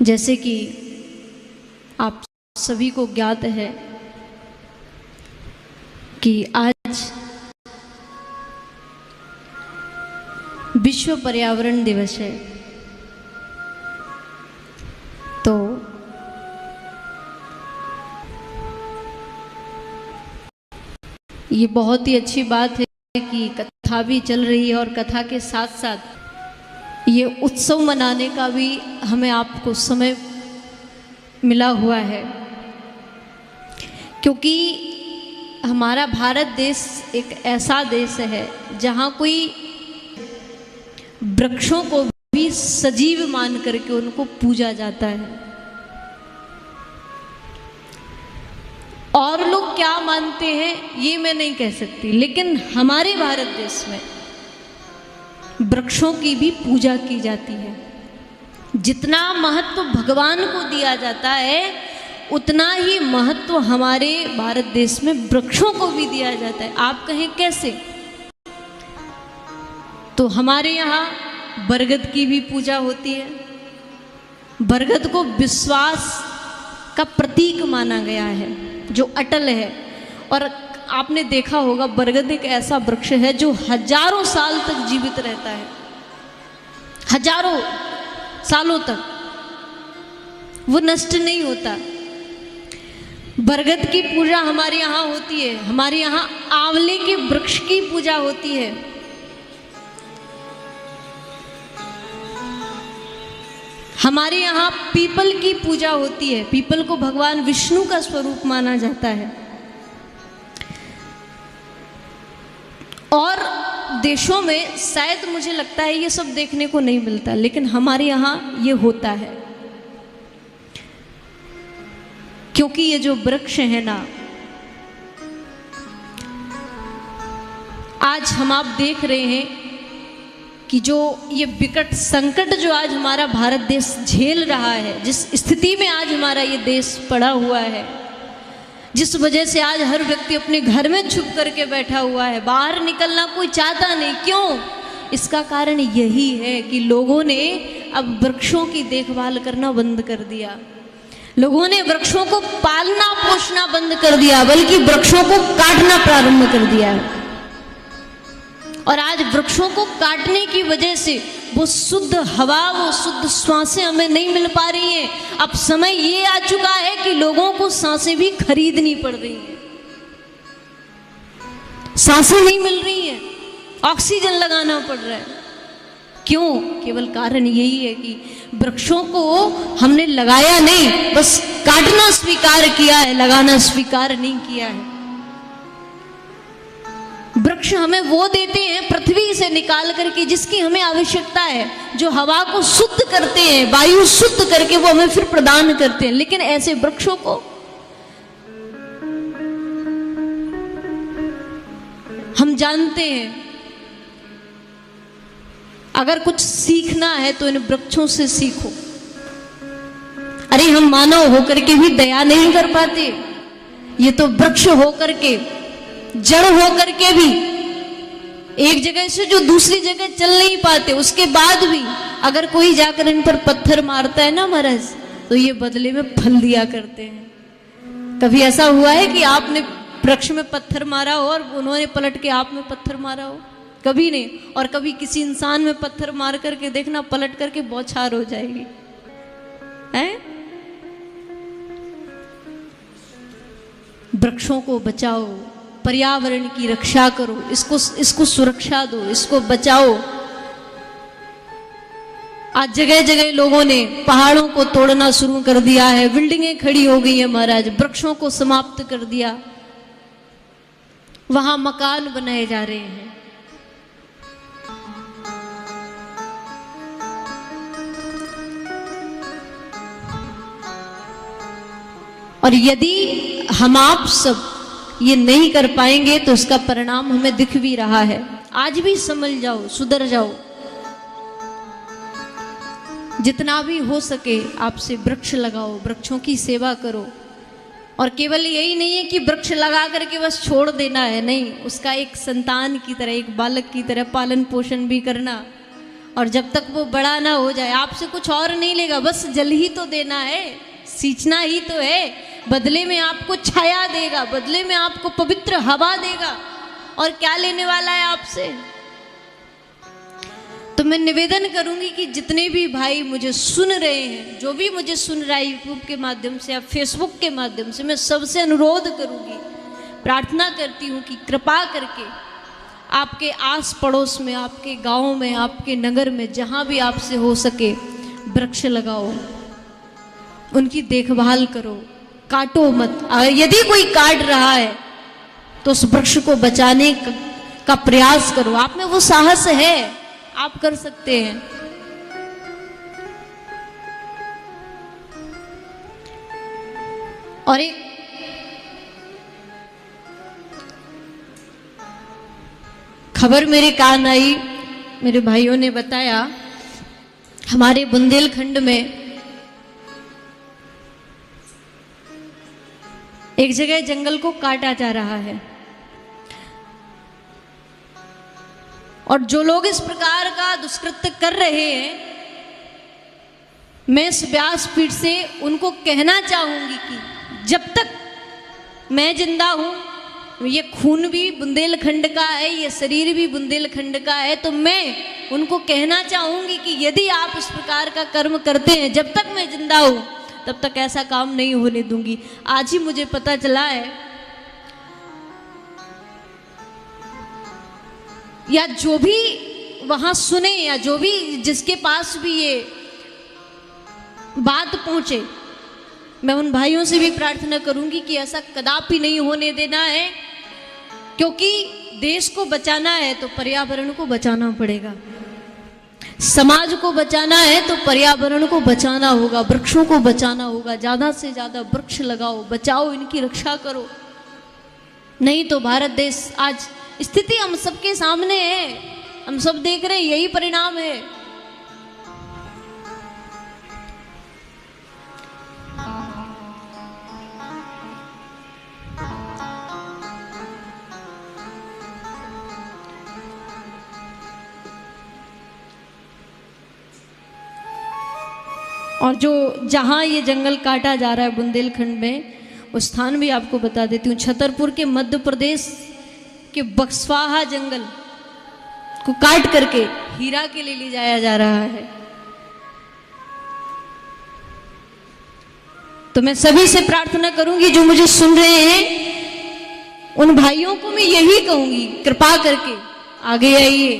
जैसे कि आप सभी को ज्ञात है कि आज विश्व पर्यावरण दिवस है, तो ये बहुत ही अच्छी बात है कि कथा भी चल रही है और कथा के साथ साथ ये उत्सव मनाने का भी हमें आपको समय मिला हुआ है, क्योंकि हमारा भारत देश एक ऐसा देश है जहाँ कोई वृक्षों को भी सजीव मान करके उनको पूजा जाता है। और लोग क्या मानते हैं ये मैं नहीं कह सकती, लेकिन हमारे भारत देश में वृक्षों की भी पूजा की जाती है। जितना महत्व भगवान को दिया जाता है उतना ही महत्व हमारे भारत देश में वृक्षों को भी दिया जाता है। आप कहें कैसे? तो हमारे यहाँ बरगद की भी पूजा होती है। बरगद को विश्वास का प्रतीक माना गया है जो अटल है, और आपने देखा होगा बरगद एक ऐसा वृक्ष है जो हजारों साल तक जीवित रहता है, हजारों सालों तक वो नष्ट नहीं होता। बरगद की पूजा हमारे यहाँ होती है। हमारे यहाँ आंवले के वृक्ष की पूजा होती है। हमारे यहाँ पीपल की पूजा होती है। पीपल को भगवान विष्णु का स्वरूप माना जाता है। और देशों में शायद मुझे लगता है ये सब देखने को नहीं मिलता, लेकिन हमारे यहाँ ये होता है, क्योंकि ये जो वृक्ष है ना, आज हम आप देख रहे हैं कि जो ये विकट संकट जो आज हमारा भारत देश झेल रहा है, जिस स्थिति में आज हमारा ये देश पड़ा हुआ है, जिस वजह से आज हर व्यक्ति अपने घर में छुप करके बैठा हुआ है, बाहर निकलना कोई चाहता नहीं। क्यों? इसका कारण यही है कि लोगों ने अब वृक्षों की देखभाल करना बंद कर दिया। लोगों ने वृक्षों को पालना पोषना बंद कर दिया, बल्कि वृक्षों को काटना प्रारंभ कर दिया है। और आज वृक्षों को काटने की वजह से वो शुद्ध हवा, वो शुद्ध सांसें हमें नहीं मिल पा रही हैं। अब समय ये आ चुका है कि लोगों को सांसें भी खरीदनी पड़ रही हैं। सांसें नहीं मिल रही हैं, ऑक्सीजन लगाना पड़ रहा है। क्यों? केवल कारण यही है कि वृक्षों को हमने लगाया नहीं, बस काटना स्वीकार किया है, लगाना स्वीकार नहीं किया है। वृक्ष हमें वो देते हैं पृथ्वी से निकाल करके जिसकी हमें आवश्यकता है, जो हवा को शुद्ध करते हैं, वायु शुद्ध करके वो हमें फिर प्रदान करते हैं। लेकिन ऐसे वृक्षों को हम जानते हैं, अगर कुछ सीखना है तो इन वृक्षों से सीखो। अरे हम मानव होकर के भी दया नहीं कर पाते, ये तो वृक्ष होकर के, जड़ होकर के भी एक जगह से जो दूसरी जगह चल नहीं पाते, उसके बाद भी अगर कोई जाकर इन पर पत्थर मारता है ना महाराज, तो ये बदले में फल दिया करते हैं। कभी ऐसा हुआ है कि आपने वृक्ष में पत्थर मारा हो और उन्होंने पलट के आप में पत्थर मारा हो? कभी नहीं। और कभी किसी इंसान में पत्थर मार करके देखना, पलट करके बौछार हो जाएगी, हैं? वृक्षों को बचाओ, पर्यावरण की रक्षा करो, इसको सुरक्षा दो, इसको बचाओ। आज जगह जगह लोगों ने पहाड़ों को तोड़ना शुरू कर दिया है, बिल्डिंगें खड़ी हो गई है महाराज, वृक्षों को समाप्त कर दिया, वहां मकान बनाए जा रहे हैं। और यदि हम आप सब ये नहीं कर पाएंगे तो इसका परिणाम हमें दिख भी रहा है। आज भी समझ जाओ, सुधर जाओ, जितना भी हो सके आपसे वृक्ष लगाओ, वृक्षों की सेवा करो। और केवल यही नहीं है कि वृक्ष लगा करके बस छोड़ देना है, नहीं, उसका एक संतान की तरह, एक बालक की तरह पालन पोषण भी करना, और जब तक वो बड़ा ना हो जाए आपसे कुछ और नहीं लेगा, बस जल ही तो देना है, सींचना ही तो है। बदले में आपको छाया देगा, बदले में आपको पवित्र हवा देगा, और क्या लेने वाला है आपसे। तो मैं निवेदन करूंगी कि जितने भी भाई मुझे सुन रहे हैं, जो भी मुझे सुन रहा है यूट्यूब के माध्यम से या फेसबुक के माध्यम से, मैं सबसे अनुरोध करूंगी, प्रार्थना करती हूँ कि कृपा करके आपके आस पड़ोस में, आपके गांव में, आपके नगर में, जहाँ भी आपसे हो सके वृक्ष लगाओ, उनकी देखभाल करो, काटो मत। अगर यदि कोई काट रहा है तो उस वृक्ष को बचाने का प्रयास करो। आप में वो साहस है, आप कर सकते हैं। और एक खबर मेरे कान आई, मेरे भाइयों ने बताया, हमारे बुंदेलखंड में एक जगह जंगल को काटा जा रहा है, और जो लोग इस प्रकार का दुष्कृत्य कर रहे हैं, मैं इस व्यासपीठ से उनको कहना चाहूंगी कि जब तक मैं जिंदा हूं, ये खून भी बुंदेलखंड का है, ये शरीर भी बुंदेलखंड का है, तो मैं उनको कहना चाहूंगी कि यदि आप इस प्रकार का कर्म करते हैं, जब तक मैं जिंदा हूं तब तक ऐसा काम नहीं होने दूंगी। आज ही मुझे पता चला है, या जो भी वहां सुने, या जो भी जिसके पास भी ये बात पहुंचे, मैं उन भाइयों से भी प्रार्थना करूंगी कि ऐसा कदापि नहीं होने देना है, क्योंकि देश को बचाना है तो पर्यावरण को बचाना पड़ेगा, समाज को बचाना है तो पर्यावरण को बचाना होगा, वृक्षों को बचाना होगा। ज्यादा से ज्यादा वृक्ष लगाओ, बचाओ, इनकी रक्षा करो, नहीं तो भारत देश आज स्थिति हम सबके सामने है, हम सब देख रहे हैं, यही परिणाम है। और जो जहाँ ये जंगल काटा जा रहा है बुंदेलखंड में, उस स्थान भी आपको बता देती हूँ। छतरपुर के मध्य प्रदेश के बक्सवाहा जंगल को काट करके हीरा के लिए ले जाया जा रहा है। तो मैं सभी से प्रार्थना करूंगी, जो मुझे सुन रहे हैं, उन भाइयों को मैं यही कहूंगी, कृपा करके आगे आइए।